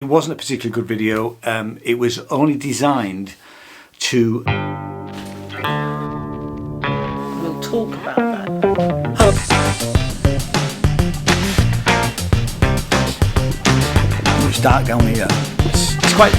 It wasn't a particularly good video. It was only designed to... We'll talk about that. It's dark down here. It's quite...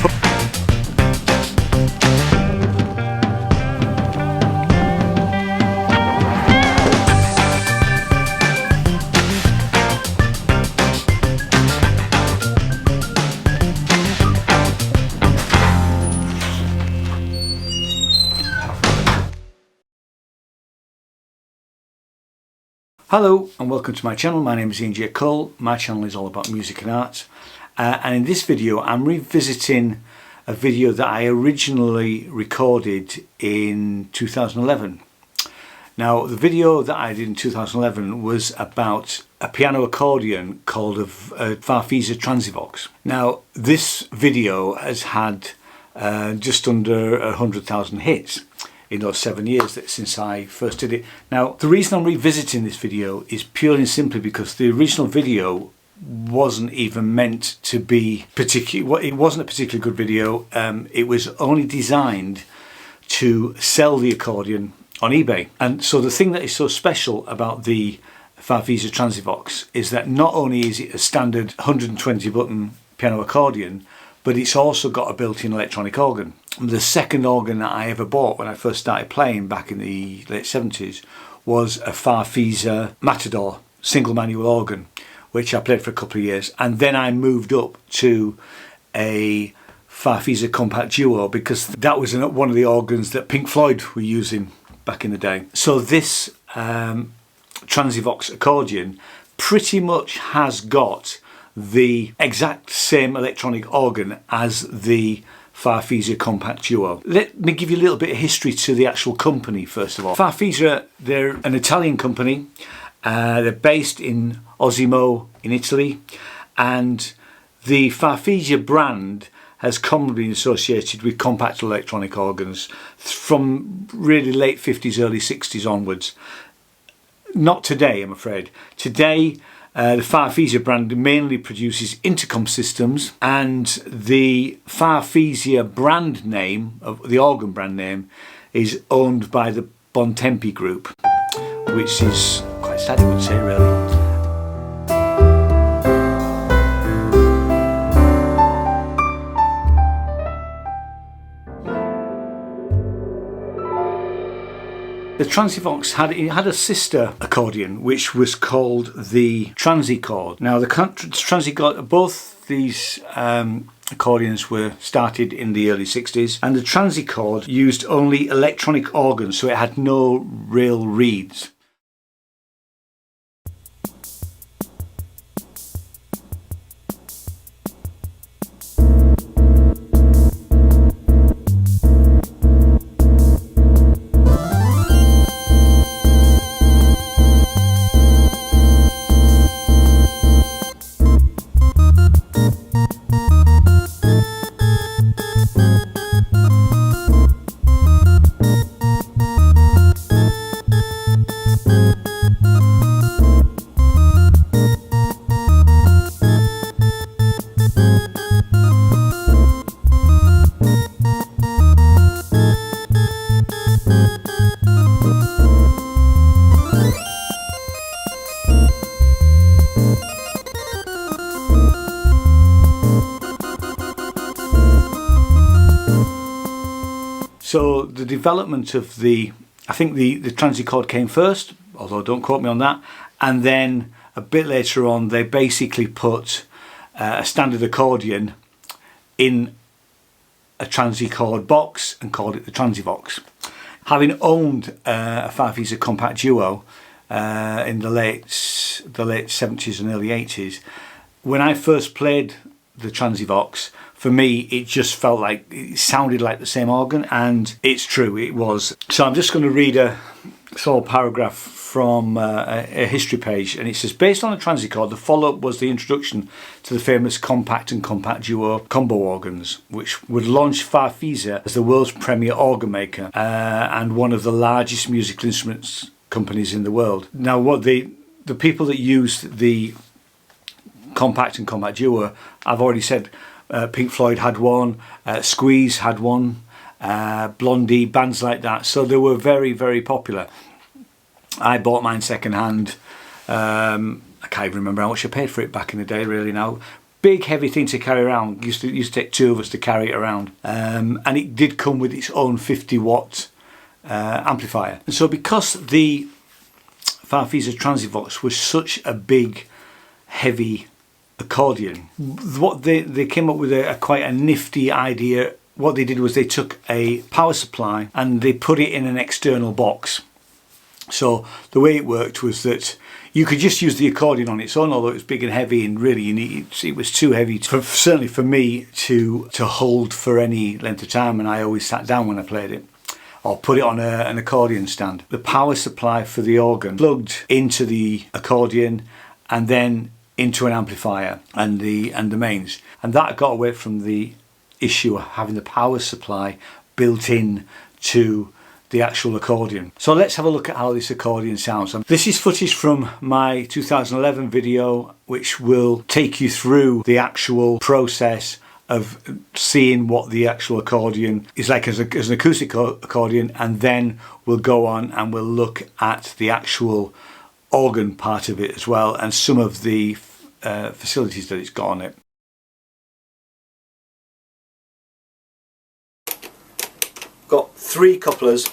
Hello and welcome to my channel. My name is Ian J. Cole. My channel is all about music and art. And in this video I'm revisiting a video that I originally recorded in 2011. Now the video that I did in 2011 was about a piano accordion called a Farfisa Transivox. Now this video has had just under 100,000 hits in those 7 years since I first did it. Now the reason I'm revisiting this video is purely and simply because the original video wasn't even meant to be it wasn't a particularly good video. It was only designed to sell the accordion on eBay. And so the thing that is so special about the Farfisa Transivox is that not only is it a standard 120 button piano accordion, but it's also got a built-in electronic organ. The second organ that I ever bought when I first started playing back in the late 70s was a Farfisa Matador single manual organ, which I played for a couple of years, and then I moved up to a Farfisa Compact Duo because that was one of the organs that Pink Floyd were using back in the day. So this Transivox accordion pretty much has got the exact same electronic organ as the Farfisa Compact Duo. Let me give you a little bit of history to the actual company first of all. Farfisa, they're an Italian company. They're based in Osimo in Italy, and the Farfisa brand has commonly been associated with compact electronic organs from really late 50s, early 60s onwards. Not today, I'm afraid. Today, the Farfisa brand mainly produces intercom systems, and the Farfisa brand name, the organ brand name, is owned by the Bontempi Group, which is quite sad, I would say, really. The Transivox had a sister accordion which was called the Transicord. Now the Transicord, both these accordions were started in the early 60s, and the Transicord used only electronic organs, so it had no real reeds. So the development of I think the Transicord came first, although don't quote me on that, and then a bit later on they basically put a standard accordion in a Transicord box and called it the Transivox. Having owned a Farfisa Compact Duo in the late 70s and early 80s, when I first played the Transivox, for me it just felt like it sounded like the same organ, and it's true, it was. So I'm just going to read a small paragraph from a history page, and it says, based on the Transicord, the follow-up was the introduction to the famous Compact and Compact Duo combo organs, which would launch Farfisa as the world's premier organ maker and one of the largest musical instruments companies in the world. Now what the people that used the Compact and Compact Duo, I've already said, Pink Floyd had one, Squeeze had one, Blondie, bands like that. So they were very, very popular. I bought mine second hand. I can't even remember how much I paid for it back in the day really now. Big heavy thing to carry around. Used to take two of us to carry it around. And it did come with its own 50-watt amplifier. And so because the Farfisa Transivox was such a big, heavy accordion, what they came up with quite a nifty idea. What they did was they took a power supply and they put it in an external box. So the way it worked was that you could just use the accordion on its own, although it was big and heavy, and really it was too heavy, certainly for me, to hold for any length of time, and I always sat down when I played it, or put it on an accordion stand. The power supply for the organ plugged into the accordion and then into an amplifier and the mains, and that got away from the issue of having the power supply built in to the actual accordion. So let's have a look at how this accordion sounds. This is footage from my 2011 video, which will take you through the actual process of seeing what the actual accordion is like as an acoustic accordion, and then we'll go on and we'll look at the actual organ part of it as well, and some of the facilities that it's got on it. Got 3 couplers.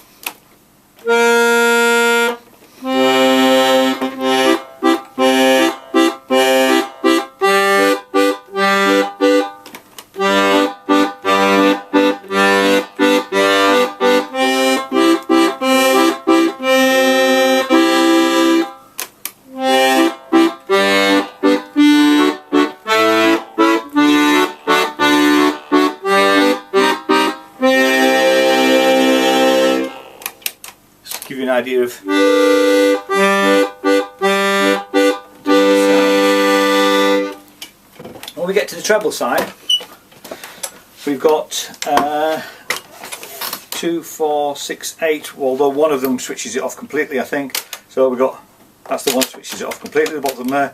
Give you an idea of when we get to the treble side, we've got 2, 4, 6, 8, although one of them switches it off completely, I think. So we've got, that's the one that switches it off completely, the bottom there.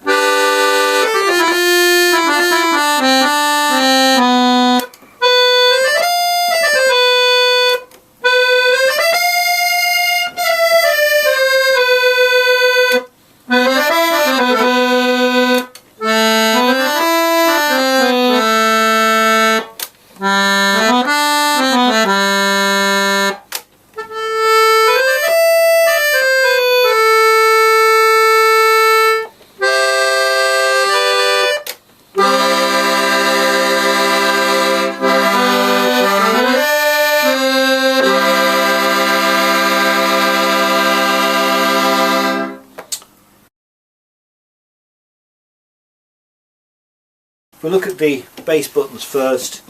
If we look at the bass buttons first,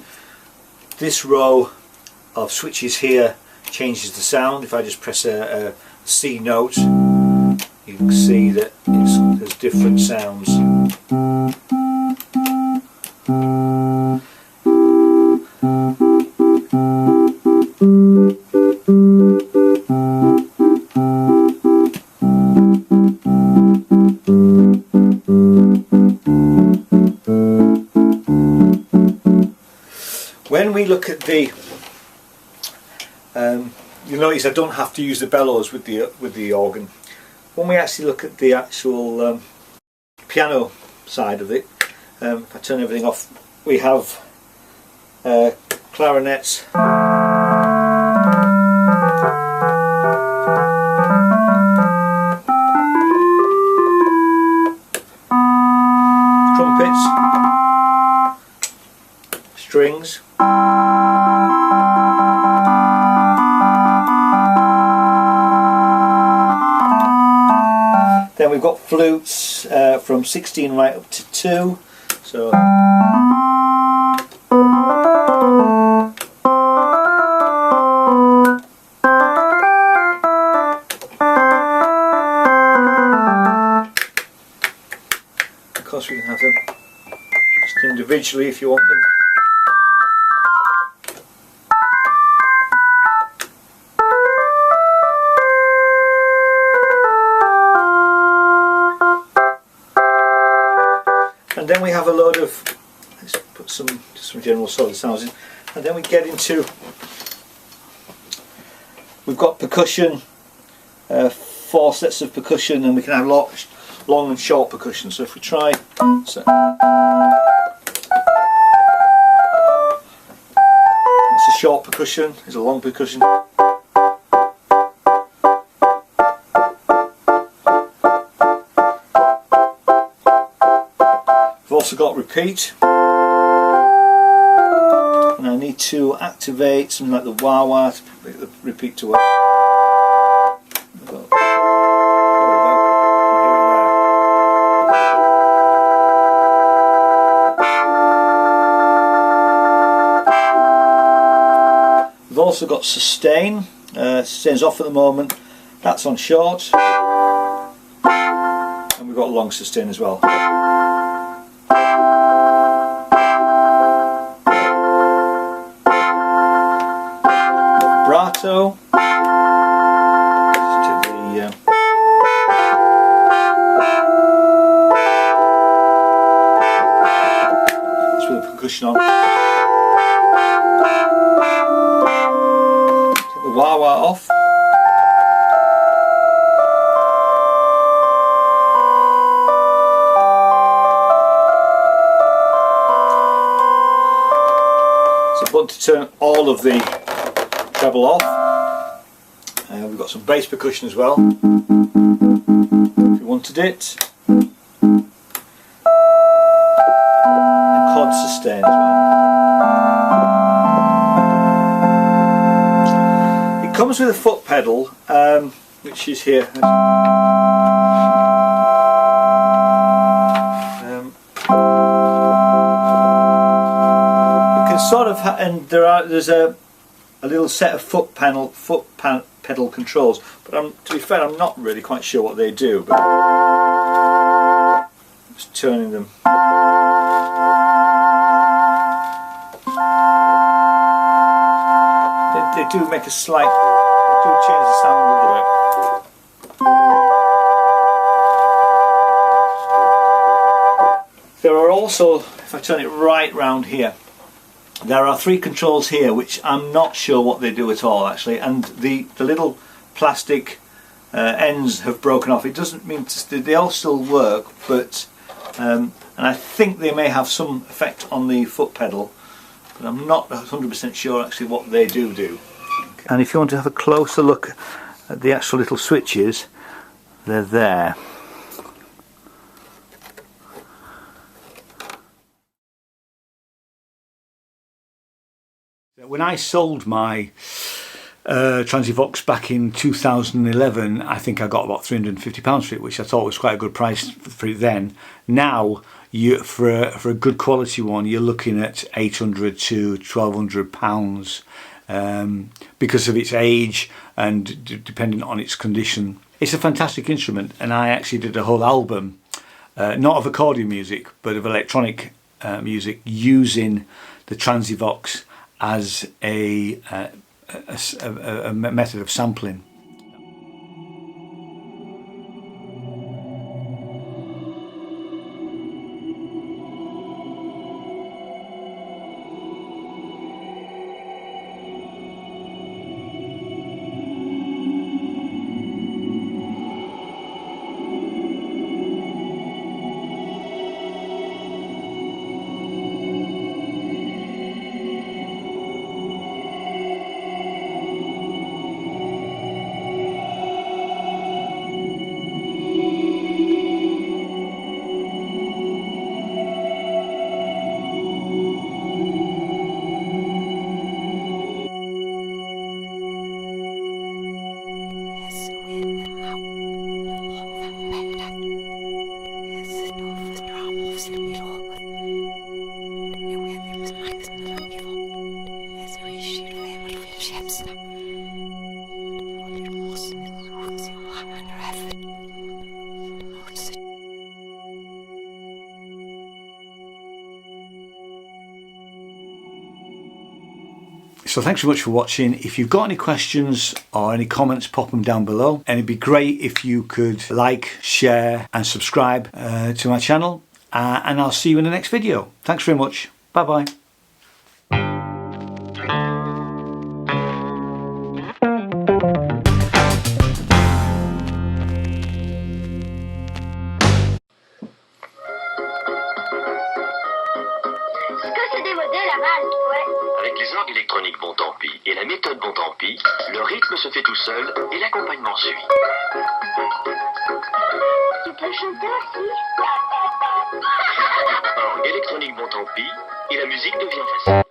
this row of switches here changes the sound. If I just press a C note, you can see that there's different sounds. When we look at the, you'll notice I don't have to use the bellows with the organ. When we actually look at the actual piano side of it, if I turn everything off, we have clarinets, trumpets, strings, then we've got flutes from 16 right up to 2. So of course we can have them just individually if you want them. And then we have a load of, let's put put some general solid sounds in, and then we get into, we've got percussion, 4 sets of percussion, and we can have long and short percussion. So if we try, so that's a short percussion, there's a long percussion. We've also got repeat, and I need to activate something like the wah-wah to make the repeat to work. We've also got sustain. Sustain's off at the moment. That's on short, and we've got long sustain as well. Vibrato. Just to the that's with the percussion on. Take the wah-wah off. It's a button to turn all of the treble off. We've got some bass percussion as well, if you wanted it. And chord sustain as well. It comes with a foot pedal, which is here. You can sort of, and there's a little set of foot pedal controls, but to be fair, I'm not really quite sure what they do, but just turning them. They do make a slight, they do change the sound a little bit. There are also, if I turn it right round here, there are 3 controls here which I'm not sure what they do at all actually, and the little plastic ends have broken off. It doesn't mean they all still work, but and I think they may have some effect on the foot pedal, but I'm not 100% sure actually what they do. Okay. And if you want to have a closer look at the actual little switches, they're there. When I sold my Transivox back in 2011, I think I got about £350 for it, which I thought was quite a good price for it then. Now, for a good quality one, you're looking at £800 to £1,200 because of its age and depending on its condition. It's a fantastic instrument, and I actually did a whole album, not of accordion music, but of electronic music, using the Transivox as a method of sampling. So thanks so much for watching. If you've got any questions or any comments, pop them down below. And it'd be great if you could like, share and subscribe to my channel. And I'll see you in the next video. Thanks very much. Bye bye. Avec les orgues électroniques bon tant pis et la méthode bon tant pis, le rythme se fait tout seul et l'accompagnement suit. Tu peux chanter aussi. Orgue électronique bon tant pis et la musique devient facile.